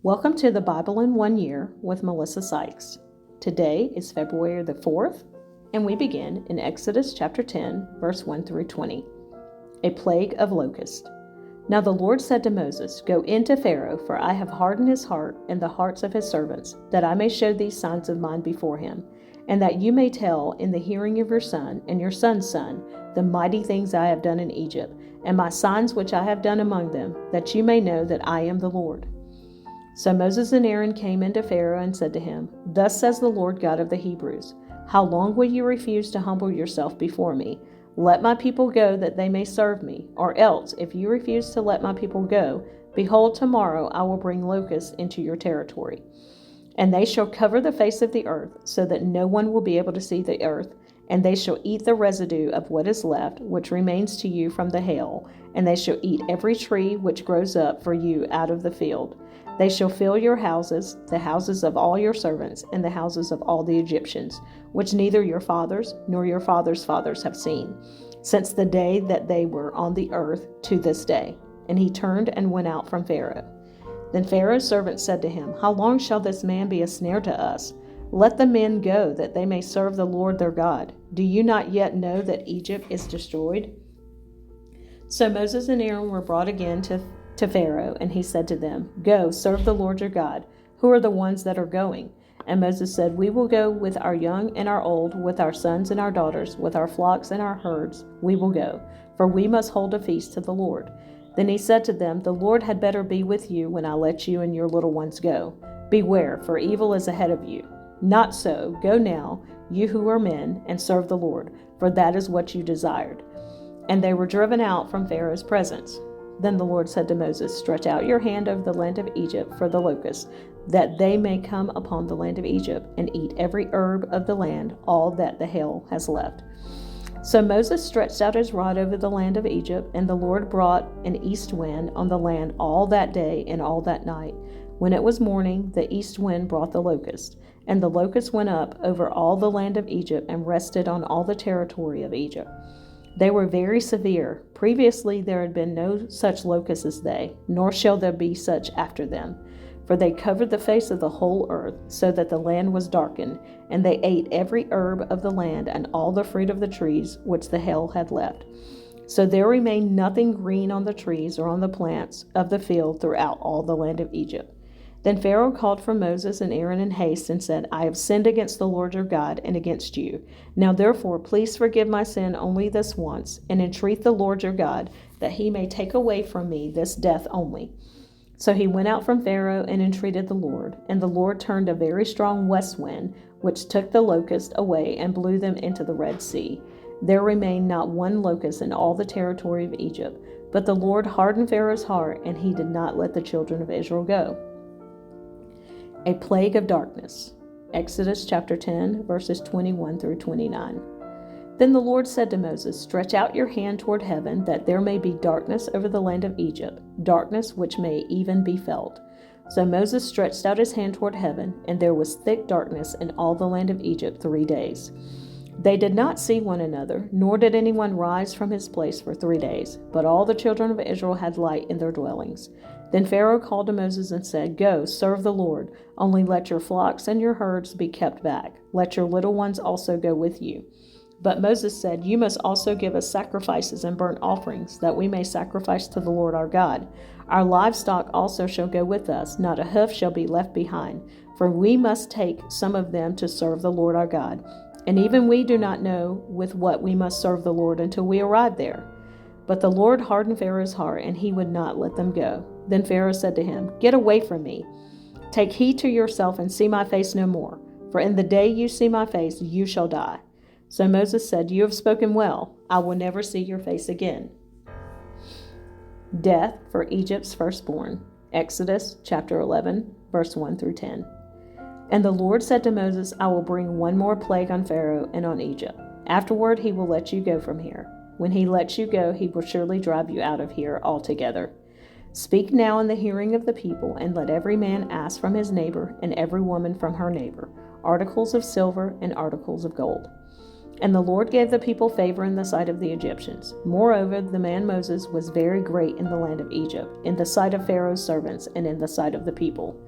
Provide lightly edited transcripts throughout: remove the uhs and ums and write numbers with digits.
Welcome to the Bible in 1 Year with Melissa Sykes. Today is February the 4th, and we begin in Exodus chapter 10, verse 1 through 20. A plague of locusts. Now the Lord said to Moses, Go in to Pharaoh, for I have hardened his heart and the hearts of his servants, that I may show these signs of mine before him, and that you may tell in the hearing of your son and your son's son the mighty things I have done in Egypt, and my signs which I have done among them, that you may know that I am the Lord. So Moses and Aaron came into Pharaoh and said to him, Thus says the Lord God of the Hebrews, How long will you refuse to humble yourself before me? Let my people go that they may serve me. Or else, if you refuse to let my people go, behold, tomorrow I will bring locusts into your territory. And they shall cover the face of the earth, so that no one will be able to see the earth. And they shall eat the residue of what is left, which remains to you from the hail. And they shall eat every tree which grows up for you out of the field. They shall fill your houses, the houses of all your servants, and the houses of all the Egyptians, which neither your fathers nor your fathers' fathers have seen, since the day that they were on the earth to this day. And he turned and went out from Pharaoh. Then Pharaoh's servants said to him, How long shall this man be a snare to us? Let the men go, that they may serve the Lord their God. Do you not yet know that Egypt is destroyed? So Moses and Aaron were brought again to Pharaoh, and he said to them, Go, serve the Lord your God. Who are the ones that are going? And Moses said, We will go with our young and our old, with our sons and our daughters, with our flocks and our herds. We will go, for we must hold a feast to the Lord. Then he said to them, The Lord had better be with you when I let you and your little ones go. Beware, for evil is ahead of you. Not so, go now, you who are men, and serve the Lord, for that is what you desired. And they were driven out from Pharaoh's presence. Then the Lord said to Moses, Stretch out your hand over the land of Egypt for the locusts, that they may come upon the land of Egypt, and eat every herb of the land, all that the hail has left. So Moses stretched out his rod over the land of Egypt, and the Lord brought an east wind on the land all that day and all that night. When it was morning, the east wind brought the locust, and the locust went up over all the land of Egypt and rested on all the territory of Egypt. They were very severe. Previously there had been no such locusts as they, nor shall there be such after them. For they covered the face of the whole earth, so that the land was darkened, and they ate every herb of the land and all the fruit of the trees which the hail had left. So there remained nothing green on the trees or on the plants of the field throughout all the land of Egypt. Then Pharaoh called for Moses and Aaron in haste and said, I have sinned against the Lord your God and against you. Now therefore, please forgive my sin only this once, and entreat the Lord your God, that he may take away from me this death only. So he went out from Pharaoh and entreated the Lord, and the Lord turned a very strong west wind, which took the locusts away and blew them into the Red Sea. There remained not one locust in all the territory of Egypt, but the Lord hardened Pharaoh's heart, and he did not let the children of Israel go. A plague of darkness. Exodus chapter 10, verses 21 through 29. Then the Lord said to Moses, Stretch out your hand toward heaven, that there may be darkness over the land of Egypt, darkness which may even be felt. So Moses stretched out his hand toward heaven, and there was thick darkness in all the land of Egypt 3 days. They did not see one another, nor did anyone rise from his place for 3 days, but all the children of Israel had light in their dwellings. Then Pharaoh called to Moses and said, Go, serve the Lord, only let your flocks and your herds be kept back. Let your little ones also go with you. But Moses said, You must also give us sacrifices and burnt offerings, that we may sacrifice to the Lord our God. Our livestock also shall go with us, not a hoof shall be left behind, for we must take some of them to serve the Lord our God. And even we do not know with what we must serve the Lord until we arrive there. But the Lord hardened Pharaoh's heart, and he would not let them go. Then Pharaoh said to him, Get away from me. Take heed to yourself and see my face no more. For in the day you see my face, you shall die. So Moses said, You have spoken well. I will never see your face again. Death for Egypt's firstborn. Exodus chapter 11, verse 1 through 10. And the Lord said to Moses, I will bring one more plague on Pharaoh and on Egypt. Afterward he will let you go from here. When he lets you go, he will surely drive you out of here altogether. Speak now in the hearing of the people, and let every man ask from his neighbor and every woman from her neighbor, articles of silver and articles of gold. And the Lord gave the people favor in the sight of the Egyptians. Moreover, the man Moses was very great in the land of Egypt, in the sight of Pharaoh's servants, and in the sight of the people.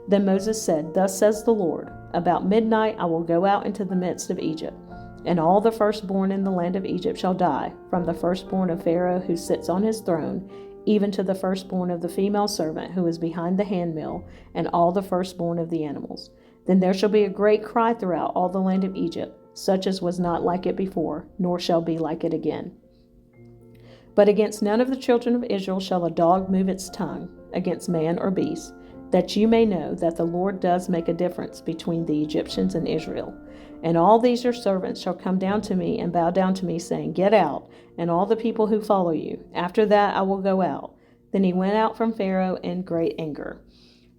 Then Moses said, Thus says the Lord, About midnight I will go out into the midst of Egypt, and all the firstborn in the land of Egypt shall die, from the firstborn of Pharaoh who sits on his throne, even to the firstborn of the female servant who is behind the handmill, and all the firstborn of the animals. Then there shall be a great cry throughout all the land of Egypt, such as was not like it before, nor shall be like it again. But against none of the children of Israel shall a dog move its tongue, against man or beast, that you may know that the Lord does make a difference between the Egyptians and Israel. And all these your servants shall come down to me and bow down to me, saying, Get out, and all the people who follow you. After that I will go out. Then he went out from Pharaoh in great anger.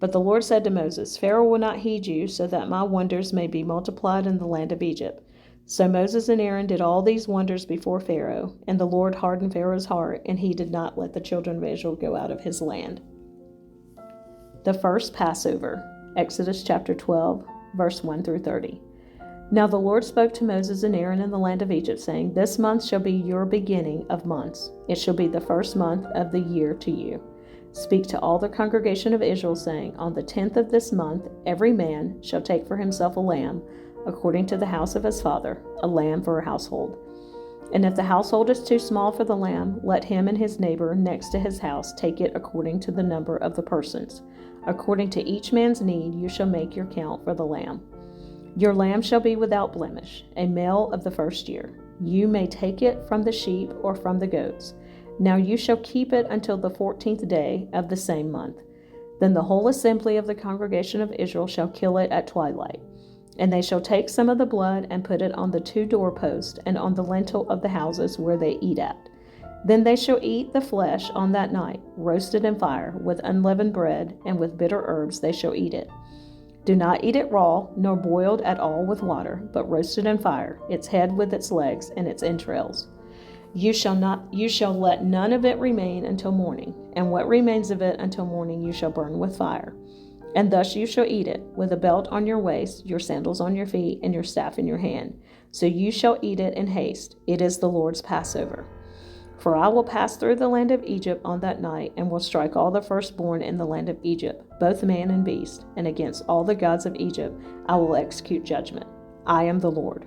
But the Lord said to Moses, Pharaoh will not heed you, so that my wonders may be multiplied in the land of Egypt. So Moses and Aaron did all these wonders before Pharaoh, and the Lord hardened Pharaoh's heart, and he did not let the children of Israel go out of his land. The first Passover, Exodus chapter 12, verse 1 through 30. Now the Lord spoke to Moses and Aaron in the land of Egypt, saying, This month shall be your beginning of months. It shall be the first month of the year to you. Speak to all the congregation of Israel, saying, On the 10th of this month every man shall take for himself a lamb, according to the house of his father, a lamb for a household. And if the household is too small for the lamb, let him and his neighbor next to his house take it according to the number of the persons. According to each man's need you shall make your count for the lamb. Your lamb shall be without blemish, a male of the first year. You may take it from the sheep or from the goats. Now you shall keep it until the 14th day of the same month. Then the whole assembly of the congregation of Israel shall kill it at twilight. And they shall take some of the blood and put it on the 2 doorposts and on the lintel of the houses where they eat at. Then they shall eat the flesh on that night, roasted in fire, with unleavened bread, and with bitter herbs they shall eat it. Do not eat it raw, nor boiled at all with water, but roasted in fire, its head with its legs and its entrails. You shall let none of it remain until morning, and what remains of it until morning you shall burn with fire. And thus you shall eat it, with a belt on your waist, your sandals on your feet, and your staff in your hand. So you shall eat it in haste. It is the Lord's Passover. For I will pass through the land of Egypt on that night, and will strike all the firstborn in the land of Egypt, both man and beast, and against all the gods of Egypt I will execute judgment. I am the Lord.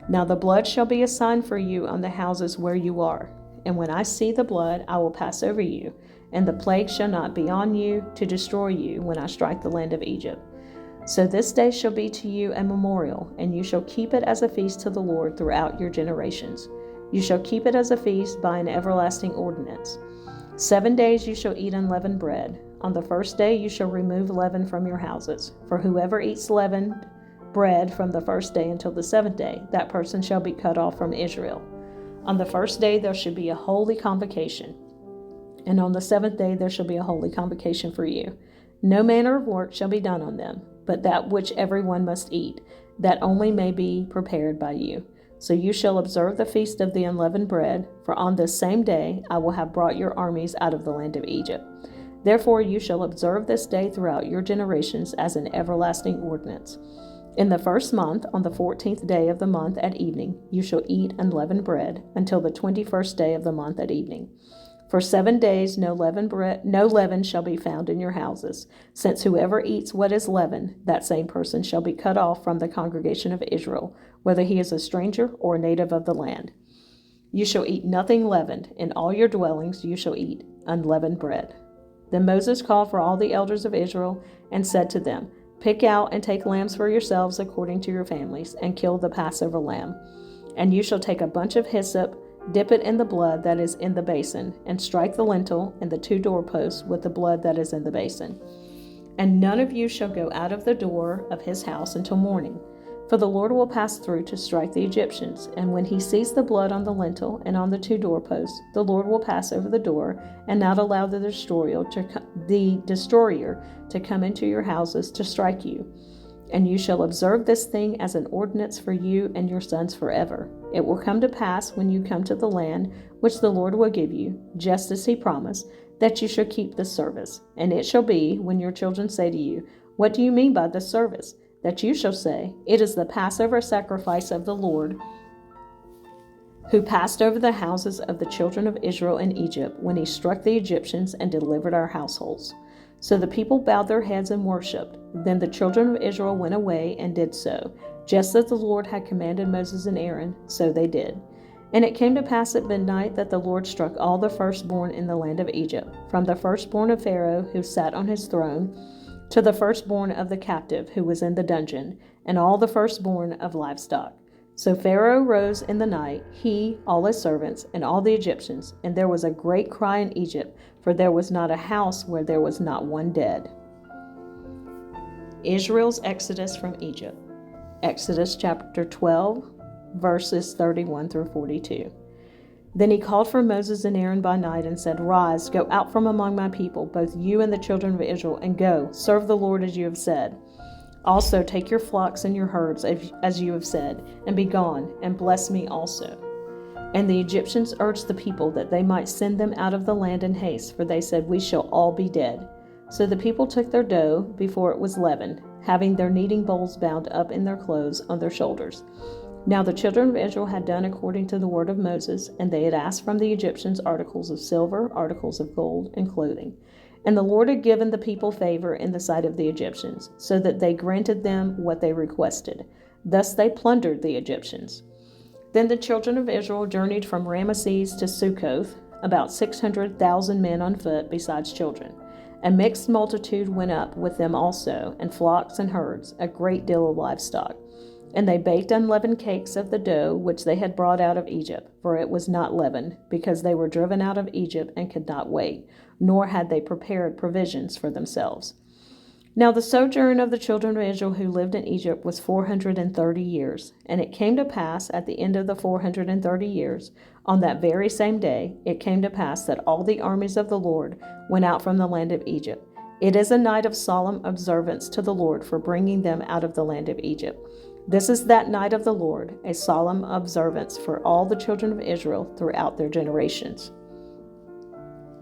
Now the blood shall be a sign for you on the houses where you are. And when I see the blood, I will pass over you, and the plague shall not be on you to destroy you when I strike the land of Egypt. So this day shall be to you a memorial, and you shall keep it as a feast to the Lord throughout your generations. You shall keep it as a feast by an everlasting ordinance. 7 days you shall eat unleavened bread. On the first day you shall remove leaven from your houses. For whoever eats leavened bread from the first day until the 7th day, that person shall be cut off from Israel. On the first day there should be a holy convocation, and on the 7th day there shall be a holy convocation for you. No manner of work shall be done on them, but that which every one must eat, that only may be prepared by you. So you shall observe the feast of the unleavened bread, for on this same day I will have brought your armies out of the land of Egypt. Therefore you shall observe this day throughout your generations as an everlasting ordinance. In the first month, on the 14th day of the month at evening, you shall eat unleavened bread until the 21st day of the month at evening. For 7 days no leaven shall be found in your houses, since whoever eats what is leavened, that same person shall be cut off from the congregation of Israel, whether he is a stranger or a native of the land. You shall eat nothing leavened. In all your dwellings you shall eat unleavened bread. Then Moses called for all the elders of Israel and said to them, Pick out and take lambs for yourselves according to your families, and kill the Passover lamb. And you shall take a bunch of hyssop, dip it in the blood that is in the basin, and strike the lintel and the 2 doorposts with the blood that is in the basin. And none of you shall go out of the door of his house until morning. For the Lord will pass through to strike the Egyptians, and when he sees the blood on the lintel and on the 2 doorposts, the Lord will pass over the door, and not allow the destroyer to come into your houses to strike you. And you shall observe this thing as an ordinance for you and your sons forever. It will come to pass when you come to the land which the Lord will give you, just as he promised, that you shall keep this service. And it shall be, when your children say to you, What do you mean by this service? That you shall say, It is the Passover sacrifice of the Lord, who passed over the houses of the children of Israel in Egypt when he struck the Egyptians and delivered our households. So the people bowed their heads and worshipped. Then the children of Israel went away and did so. Just as the Lord had commanded Moses and Aaron, so they did. And it came to pass at midnight that the Lord struck all the firstborn in the land of Egypt, from the firstborn of Pharaoh who sat on his throne, to the firstborn of the captive who was in the dungeon, and all the firstborn of livestock. So Pharaoh rose in the night, he, all his servants, and all the Egyptians, and there was a great cry in Egypt, for there was not a house where there was not one dead. Israel's exodus from Egypt. Exodus chapter 12, verses 31 through 42. Then he called for Moses and Aaron by night and said, Rise, go out from among my people, both you and the children of Israel, and go, serve the Lord as you have said. Also take your flocks and your herds as you have said, and be gone, and bless me also. And the Egyptians urged the people that they might send them out of the land in haste, for they said, We shall all be dead. So the people took their dough before it was leavened, having their kneading bowls bound up in their clothes on their shoulders. Now the children of Israel had done according to the word of Moses, and they had asked from the Egyptians articles of silver, articles of gold, and clothing. And the Lord had given the people favor in the sight of the Egyptians, so that they granted them what they requested. Thus they plundered the Egyptians. Then the children of Israel journeyed from Ramesses to Succoth, about 600,000 men on foot, besides children. A mixed multitude went up with them also, and flocks and herds, a great deal of livestock. And they baked unleavened cakes of the dough which they had brought out of Egypt, for it was not leavened, because they were driven out of Egypt and could not wait, nor had they prepared provisions for themselves. Now the sojourn of the children of Israel who lived in Egypt was 430 years. And it came to pass at the end of the 430 years, on that very same day, it came to pass that all the armies of the Lord went out from the land of Egypt. It is a night of solemn observance to the Lord for bringing them out of the land of Egypt. This is that night of the Lord, a solemn observance for all the children of Israel throughout their generations.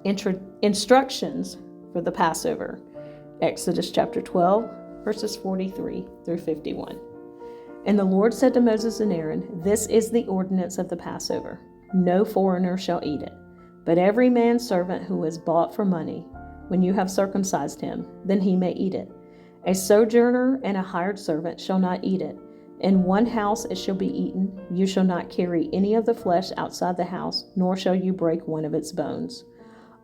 Instructions for the Passover. Exodus chapter 12, verses 43 through 51. And the Lord said to Moses and Aaron, This is the ordinance of the Passover. No foreigner shall eat it, but every man's servant who is bought for money, when you have circumcised him, then he may eat it. A sojourner and a hired servant shall not eat it. In one house it shall be eaten. You shall not carry any of the flesh outside the house, nor shall you break one of its bones.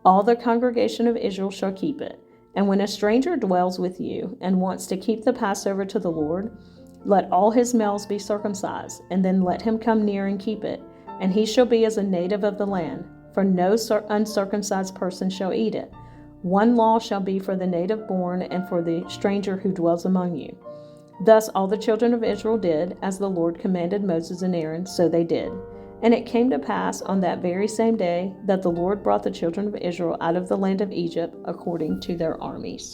All the congregation of Israel shall keep it. And when a stranger dwells with you and wants to keep the Passover to the Lord, let all his males be circumcised, and then let him come near and keep it. And he shall be as a native of the land, for no uncircumcised person shall eat it. One law shall be for the native born and for the stranger who dwells among you. Thus all the children of Israel did, as the Lord commanded Moses and Aaron, so they did. And it came to pass on that very same day that the Lord brought the children of Israel out of the land of Egypt according to their armies.